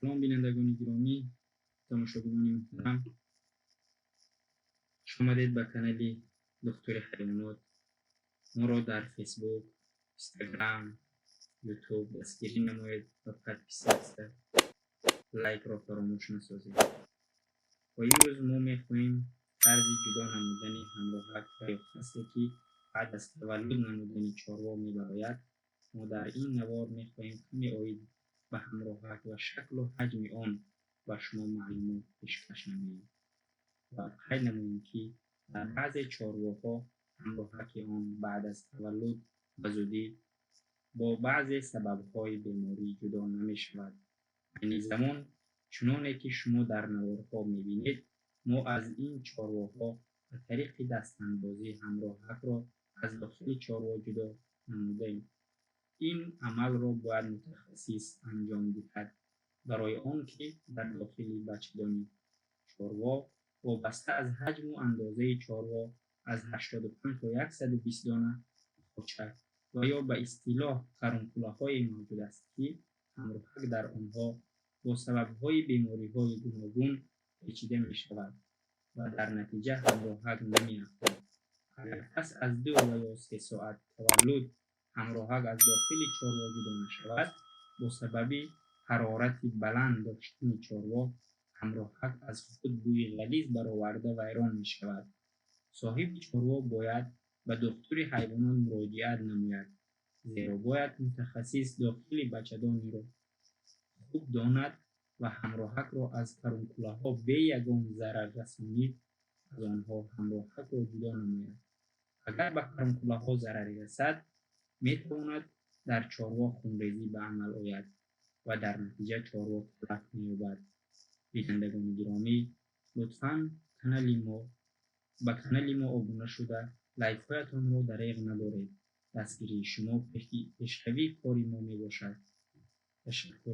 سلام بینندگان گرامی، تماشاگران محترم، خوش آمدید به کانال دکتر حیوانات. ما را در فیسبوک، اینستاگرام، یوتیوب دستگیری نمایید و پادپیسه لایک را فراموش نسازید. و امروز ما میخواهیم طرز جدا نمودن همراهک و خاصی که بعد از تولد نمودن چاروا میباید. ما در این نوار میخواهیم کمی اوید به همراهک و شکل و حجم آن و شما معلومات پیشکش نماییم و قید نماییم که در بعضی چارواها همراهک آن بعد از تولد به زودی با بعضی سببهای بیماری جدا نمی شود. این زمان چنانه که شما در نوارها میبینید، ما از این چارواها به طریق دستاندازی همراهک را از داخل چاروا جدا نمودیم. این عمل را باید متخصص انجام دهد، برای آنکه در داخل بچه‌دانی چاروا وابسته از حجم و اندازه چاروا از 85 تا 120 دانه کوچک و یا به اصطلاح قرنفله‌های موجود است که همراهک در آنها با سبب‌های بیماری‌های گوناگون پیچیده می‌شود و در نتیجه همراهک نمی‌افزاید. اگر پس از 2 و یا 3 ساعت تولد همراهک از داخل چاروا جدا نشود، با سبب حرارت بلند داشتن چاروا همراهک از خود بوی غلیظ برآورده ویران می شود. صاحب چاروا باید به دکتر حیوانات مراجعت نماید، زیرا باید متخصص داخل بچه‌دانی را خوب داند و همراهک را از کرونکوله‌ها به یگان ضرر رسانی از آنها همراهک را جدا نماید. اگر به کرونکوله‌ها ضرری رسد، میتواند در چاروا خونریزی به عمل آید و در نتیجه چاروا تلف می‌یابد. بینندگان گرامی، لطفاً به کانال ما ابونه شده لایک‌هایتان را دریغ ندارید. دستگیری شما پیشروی کاری ما میباشد. تشکر.